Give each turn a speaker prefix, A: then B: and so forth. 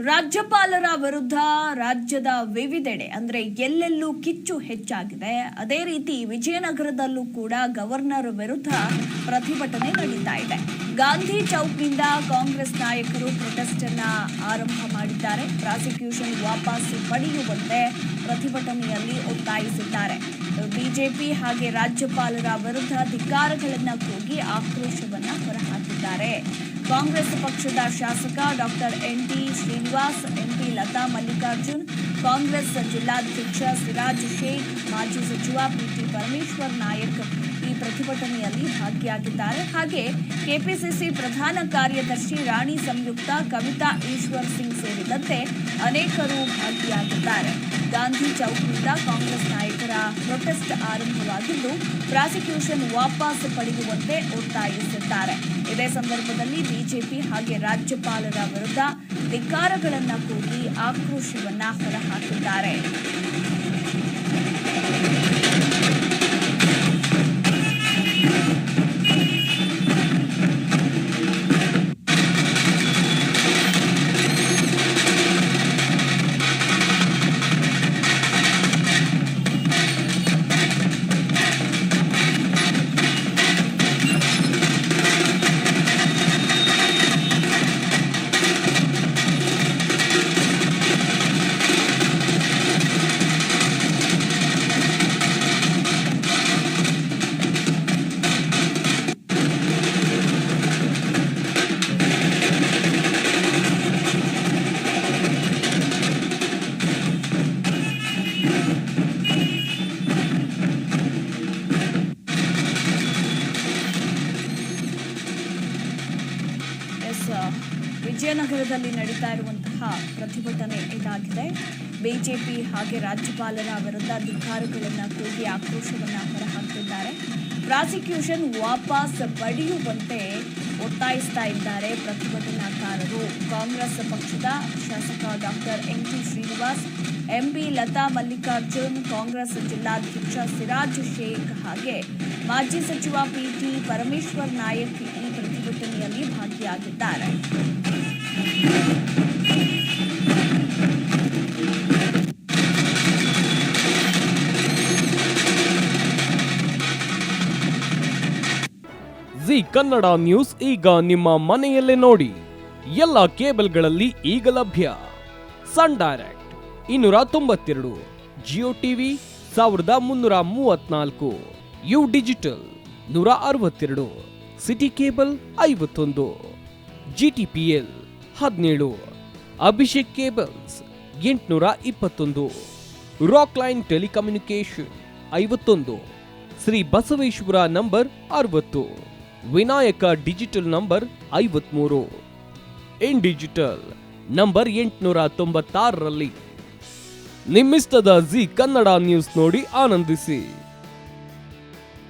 A: ರಾಜ್ಯಪಾಲರ ವಿರುದ್ಧ ರಾಜ್ಯದ ವಿವಿಧೆಡೆ ಅಂದ್ರೆ ಎಲ್ಲೆಲ್ಲೂ ಕಿಚ್ಚು ಹೆಚ್ಚಾಗಿದೆ. ಅದೇ ರೀತಿ ವಿಜಯನಗರದಲ್ಲೂ ಕೂಡ ಗವರ್ನರ್ ವಿರುದ್ಧ ಪ್ರತಿಭಟನೆ ನಡೀತಾ ಇದೆ. ಗಾಂಧಿ ಚೌಕ್ನಿಂದ ಕಾಂಗ್ರೆಸ್ ನಾಯಕರು ಪ್ರೊಟೆಸ್ಟ್ ಅನ್ನ ಆರಂಭ ಮಾಡಿದ್ದಾರೆ. ಪ್ರಾಸಿಕ್ಯೂಷನ್ ವಾಪಸ್ ಪಡೆಯುವಂತೆ ಪ್ರತಿಭಟನೆಯಲ್ಲಿ ಒತ್ತಾಯಿಸಿದ್ದಾರೆ. ಬಿಜೆಪಿ ಹಾಗೆ ರಾಜ್ಯಪಾಲರ ವಿರುದ್ಧ ಧಿಕ್ಕಾರಗಳನ್ನ ಕೂಗಿ ಆಕ್ರೋಶವನ್ನ ಹೊರಹಾಕಿದ್ದಾರೆ. ಕಾಂಗ್ರೆಸ್ ಪಕ್ಷದ ಶಾಸಕ ಡಾಕ್ಟರ್ ಎನ್.ಟಿ. ಶ್ರೀನಿವಾಸ್, ಎಂಪಿ ಲತಾ ಮಲ್ಲಿಕಾರ್ಜುನ್, ಕಾಂಗ್ರೆಸ್ ಜಿಲ್ಲಾಧ್ಯಕ್ಷ ಸಿರಾಜ್ ಶೇಖ್, ಮಾಜಿ ಸಚಿವ ಪಿಟಿ ಪರಮೇಶ್ವರ್ ನಾಯಕ್ ಈ ಪ್ರತಿಭಟನೆಯಲ್ಲಿ ಭಾಗಿಯಾಗಿದ್ದಾರೆ. ಹಾಗೆ ಕೆಪಿಸಿಸಿ ಪ್ರಧಾನ ಕಾರ್ಯದರ್ಶಿ ರಾಣಿ ಸಂಯುಕ್ತ, ಕವಿತಾ ಈಶ್ವರ್ ಸಿಂಗ್ ಸೇರಿದಂತೆ ಅನೇಕರು ಭಾಗಿಯಾಗಿದ್ದಾರೆ. ಗಾಂಧಿ ಚೌಕ್ನಿಂದ ಕಾಂಗ್ರೆಸ್ ನಾಯಕರ ಪ್ರೊಟೆಸ್ಟ್ ಆರಂಭವಾಗಿದ್ದು, ಪ್ರಾಸಿಕ್ಯೂಷನ್ ವಾಪಸ್ ಪಡೆಯುವಂತೆ ಒತ್ತಾಯಿಸಿದ್ದಾರೆ. ಇದೇ ಸಂದರ್ಭದಲ್ಲಿ ಬಿಜೆಪಿ ಹಾಗೆ ರಾಜ್ಯಪಾಲರ ವಿರುದ್ಧ ಧಿಕ್ಕಾರಗಳನ್ನ ಕೂಗಿ ಆಕ್ರೋಶವನ್ನ ಹೊರಹಾಕಿದ್ದಾರೆ. ವಿಜಯನಗರದಲ್ಲಿ ನಡೀತಾ ಇರುವಂತಹ ಪ್ರತಿಭಟನೆ ಇದಾಗಿದೆ. ಬಿಜೆಪಿ ಹಾಗೆ ರಾಜ್ಯಪಾಲರ ವಿರುದ್ಧ ಧಿಕ್ಕಾರಗಳನ್ನು ಕೂಗಿ ಆಕ್ರೋಶವನ್ನು ಹೊರಹಾಕಿದ್ದಾರೆ. ಪ್ರಾಸಿಕ್ಯೂಷನ್ ವಾಪಸ್ ಪಡೆಯುವಂತೆ ಒತ್ತಾಯಿಸ್ತಾ ಇದ್ದಾರೆ ಪ್ರತಿಭಟನಾಕಾರರು. ಕಾಂಗ್ರೆಸ್ ಪಕ್ಷದ ಶಾಸಕ ಡಾಕ್ಟರ್ ಎನ್.ಟಿ. ಶ್ರೀನಿವಾಸ್, ಎಂಪಿ ಲತಾ ಮಲ್ಲಿಕಾರ್ಜುನ್, ಕಾಂಗ್ರೆಸ್ ಜಿಲ್ಲಾಧ್ಯಕ್ಷ ಸಿರಾಜ್ ಶೇಖ್ ಹಾಗೆ ಮಾಜಿ ಸಚಿವ ಪಿಟಿ ಪರಮೇಶ್ವರ್ ನಾಯಕ್ ಈ ಪ್ರತಿಭಟನೆಯಲ್ಲಿ ಭಾಗಿಯಾಗಿದ್ದಾರೆ.
B: ಜಿ ಕನ್ನಡ ನ್ಯೂಸ್ ಈಗ ನಿಮ್ಮ ಮನೆಯಲ್ಲೇ ನೋಡಿ. ಎಲ್ಲ ಕೇಬಲ್ಗಳಲ್ಲಿ ಈಗ ಲಭ್ಯ. Sun Direct 292, Jio TV 1334, U digital 162, city cable 51, GTPL 17, Abhishek cables 821, rock line telecommunication 51, Shri Basaveshwara number 60, Vinayaka digital number 53, in digital number 896ರಲ್ಲಿ. ನಿಮ್ಮಿಸ್ತದ ಜಿ ಕನ್ನಡ ನ್ಯೂಸ್ ನೋಡಿ ಆನಂದಿಸಿ.